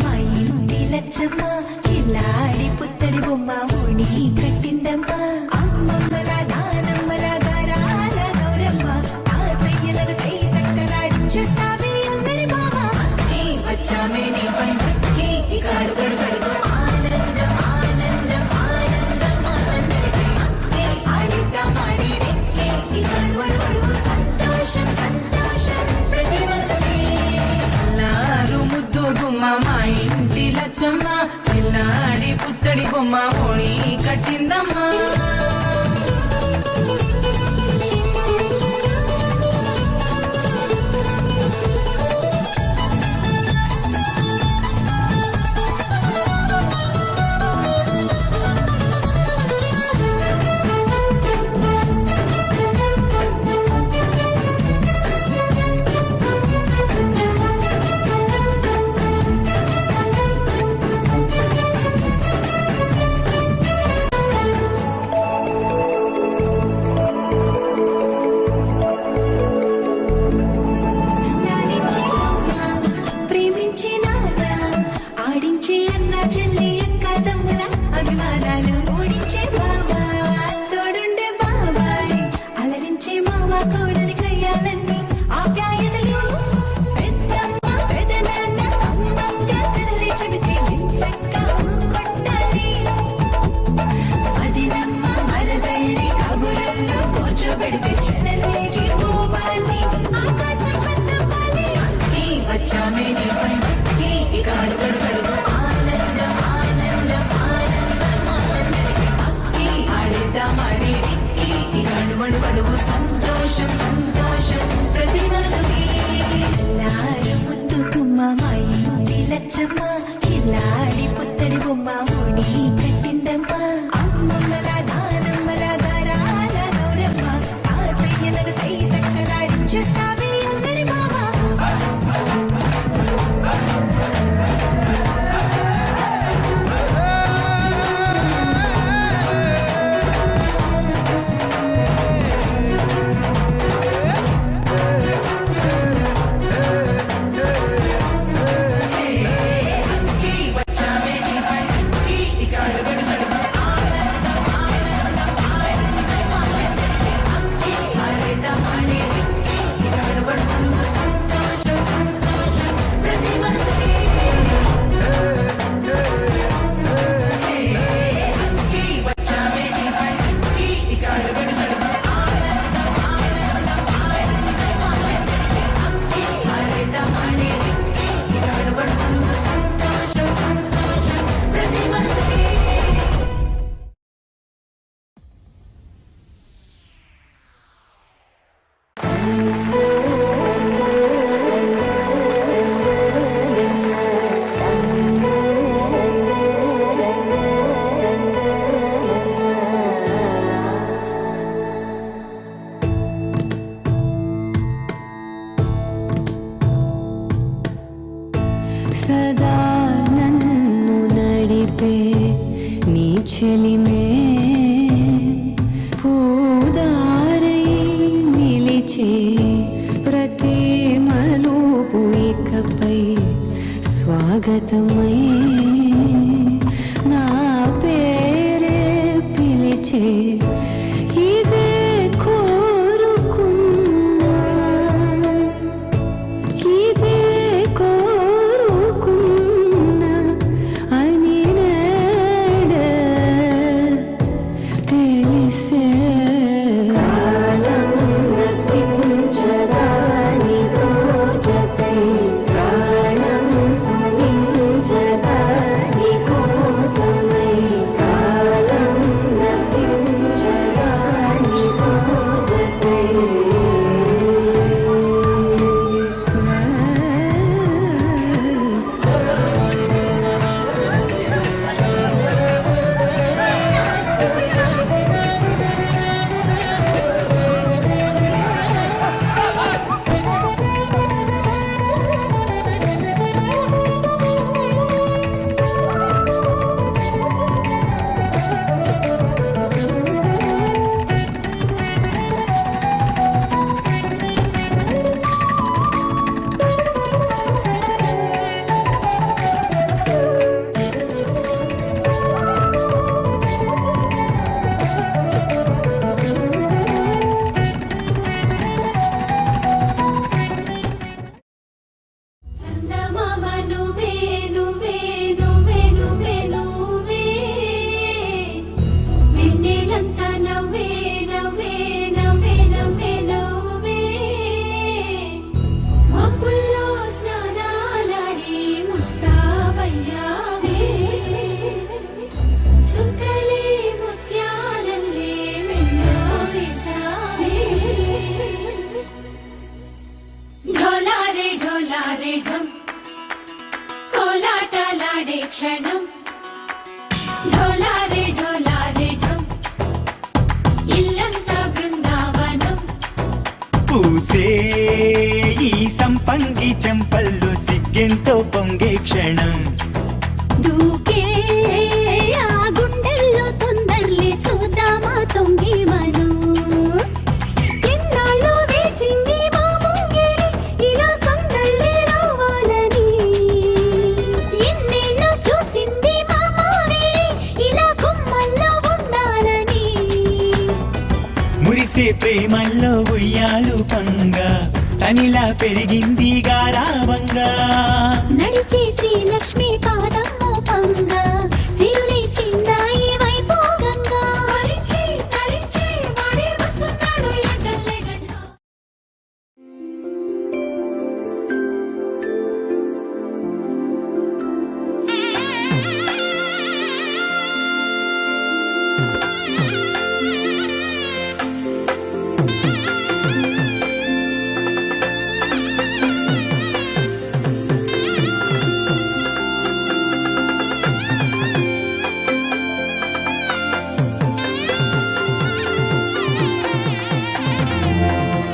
మా ఇంటి లచ్చమ్మ కిల్లాడి పుత్తడి బొమ్మ ఓణి కట్టిందమ్మ అమ్మమ్మల నానమ్మల గారాల గౌరమ్మ తాతయ్యలను కై తట్టలాడించేస్తావే అల్లరి మామ వచ్చామే నీ పంటకి ఇక అడుగడు గడుగు ఆనందం ఆనందం ఆనందం ఆనందం ఆడిద్దామాడి ఇక అడుగడు సంతోషం సంతోషం ప్రతి మనసుకి అల్లారు ముద్దు గుమ్మ మా ఇంటి లచ్చమ్మ పిల్లాడి పుత్తడి బొమ్మ ఓణి కట్టిందమ్మా సంతోషం సంతోషం ప్రతి మనసుకి అల్లారు ముద్దు గుమ్మ మా ఇంటి లచ్చమ్మ కిల్లాడి పుత్తడి బొమ్మ ఓణి కట్టిందమ్మ అమ్మమ్మల నానమ్మల గారాల గౌరమ్మ తాతయ్యలను కై తట్టలాడించేస్తావే అల్లరి మామ సదా నన్ను నడిపే నీ చెలిమే పూదారై నిలిచే ప్రతి మలుపు ఇకపై స్వాగతమై నా పేరే పిలిచే ఇదే కోరుకున్నా ఇదే కోరుకున్నా అని నేడే తెలిసే కాలం గతించదాని జతై ప్రాణం సుమించదాని కోసమై కాలం గతించ క్షణం ఢోలారే ఢోలారే ఢం ఇల్లంతా బృందావనం పూసే ఈ సంపంగి చెంపల్లో సిగ్గెంతో పొంగే క్షణం దూకే ఆ గుండెల్లో తొందరలే చూద్దామా తొంగి మనం ఎన్నాళ్ళు వేచింది మా ముంగిరి ఇలా సందళ్ళే రావాలని ఎన్నేళ్ళు చూసింది మా మావిడి ఇలా గుమ్మల్లో ఉండాలని మురిసే ప్రేమల్లో ఉయ్యాలు పంగా తనిలా పెరిగింది గారావంగా నడిచే శ్రీలక్ష్మి పాదమ్మో పంగా సిరులే చిందాయి వైభోగంగా తరించి తరించి వాడే వస్తున్నాడు ఎండలే గంట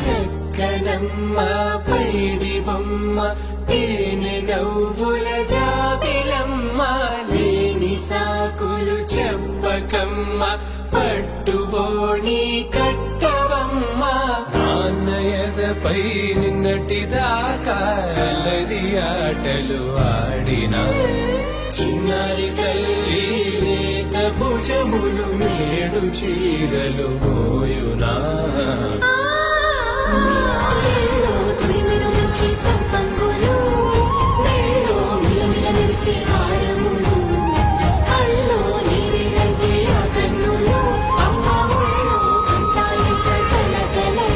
చక్కనమ్మ పైడి బొమ్మ తేనె నవ్వుల జాబిలమ్మ లేని సాకులు చెప్పకమ్మ పట్టువోణి కట్టవమ్మ నాన్నయదపై నిన్నటిదాకా అల్లరి ఆటలు ఆడినా చిన్నారి తల్లి లేత భుజములు నేడు చీరలు మోయునా చెల్లో తురిమెను మంచి సంపంగులు మెళ్ళో మిలమిల మెరిసే హారములు అల్లో నీరిలంటే ఆ కన్నులు అమ్మ ఒళ్ళో కంటాయంట కలకలలు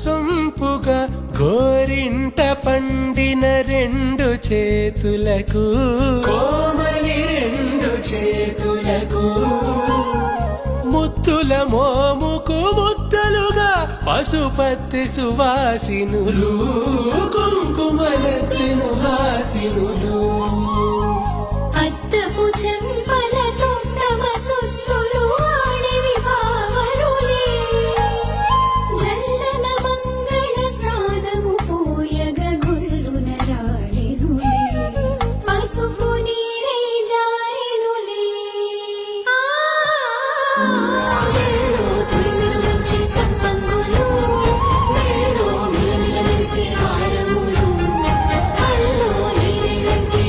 సొంపుగా గోరింట పండిన రెండు చేతులకు కోమలి రెండు చేతులకు ముత్తుల మోముకు ముద్దలుగా పశుపతి సువాసినులు కుంకుమలెత్తిను హాసినులు అద్దపు చెంపలతో తమ సొత్తులు ఆడివి బావరులే జల్లన మంగళ స్నానము పోయగ గుల్లున రాలెనులే పసుపు నీరే జారెనులే చెల్లో తురిమెను మంచి సంపంగులు మెళ్ళో మిలమిల మెరిసే హారములు అల్లో నీరిలంటే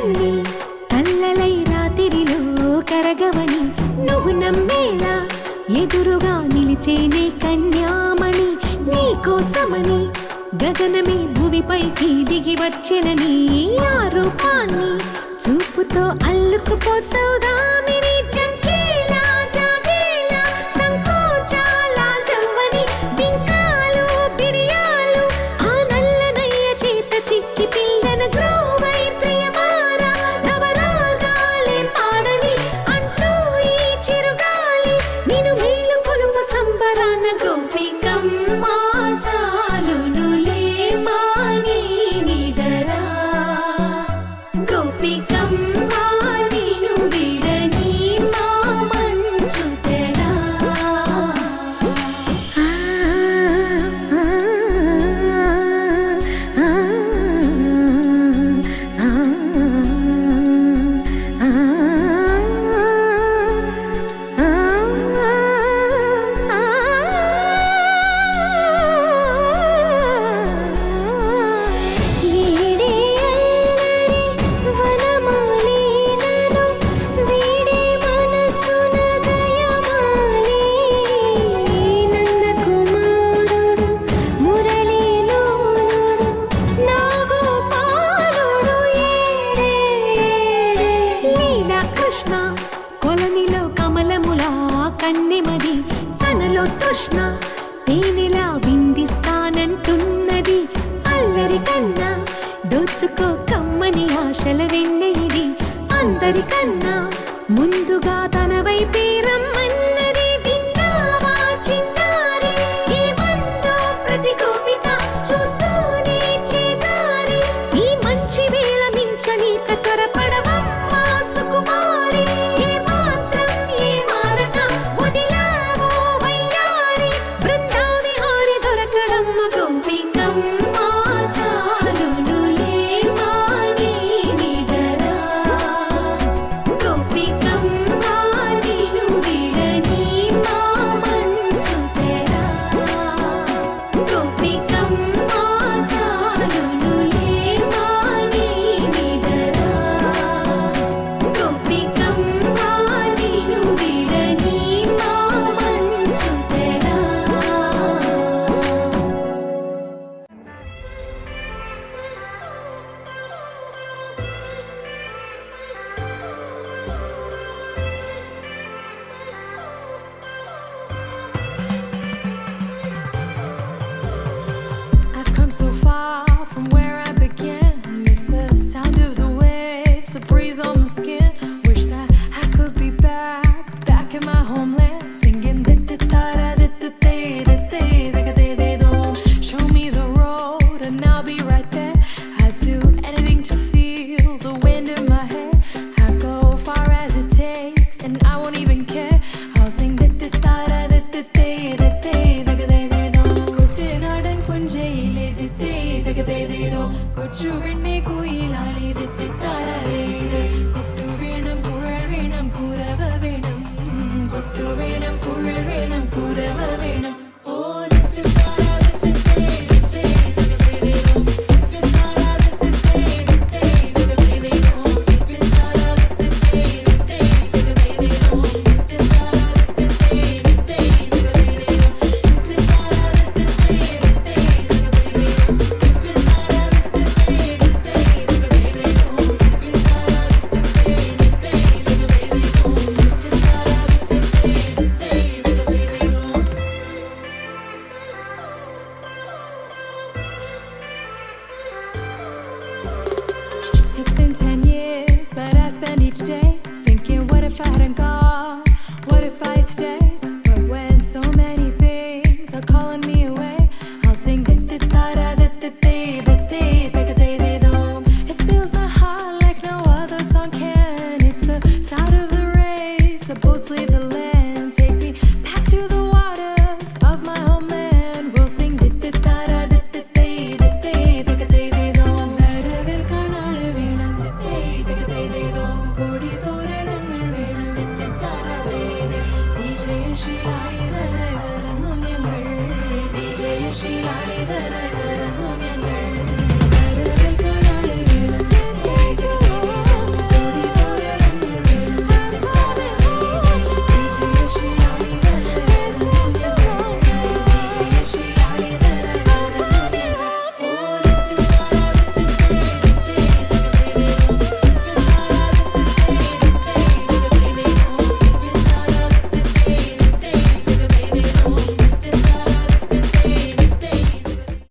కలలన్నీ కల్లలై రాత్రిలో కరగవని నువ్వు నమ్మేలా ఎదురుగా నిలిచేనే కన్యామణి నీకోసమని గగనమే భువిపైకి దిగి వచ్చెనని ఆ రూపాన్ని చూపుతో అల్లుకుపోసౌదామిని జంకేలా జాగేలా సంకోచాల జవ్వని బింకాలు బిరియాలు ఆ నల్లనయ్య చేత చిక్కి పిల్లన గ్రోవై ప్రియమారా నవరాగాలే పాడని అంటూ ఈ చిరుగాలి నిన్ను మేలు కొలుపు సంబరాన గోపికమ్మ చాలునులే మాని నిదరా గోపికమ్మ నిన్ను విడని మా మంచు తెరా కొలనిలో కమలములా కన్నెమది తనలో తృష్ణ తేనెలా విందిస్తానంటున్నది అల్లరి కన్నా దోచుకో కమ్మని ఆశల వెన్నెయిది అందరికన్నా ముందుగా తన వైపే రమ్మన్నది విన్నావా చిన్నారి ఏమందో ప్రతి గోపిక చూస్తూనే చేజారి ఈ మంచి వేళ మించనీక త్వరపడవమ్మా సుకుమారి ఏ మాత్రం ఏ మారక వదిలావో వయ్యారి బృందావిహారి దొరకడమ్మ గోపికమ్మ చాలునులే మాని నిదరా గోపికమ్మ నిన్ను విడని మా మంచు తెరా గోపికమ్మ చాలునులే మాని నిదరా గోపికమ్మ నిన్ను విడని మా మంచు తెరా I've come so far from where I began. Miss the sound of the waves, the breeze on my skin. Wish that I could be back in my homeland, singing show me the road and I'll be right there. I'd do anything to feel the wind in my hair. I'd go far as it takes and I won't even care. I'll sing കുട്ടനാടൻ പുഞ്ചയിലെ കൊച്ചു പെണ്ണെ കുയിലാളി കൊട്ടു വേണം കുഴൽ വേണം കുരവ വേണം കൊട്ടു വേണം കുഴൽ വേണം കുരവ വേണം ഓ It's been 10 years, but I spend each day thinking, what if I hadn't gone? What if I stayed? But when so many things are calling me away, I'll sing it fills my heart like no other song can. It's the sound of the rays, the boats leave the land. Take me back to the waters of my homeland. We'll sing വിജയശീലാളിതര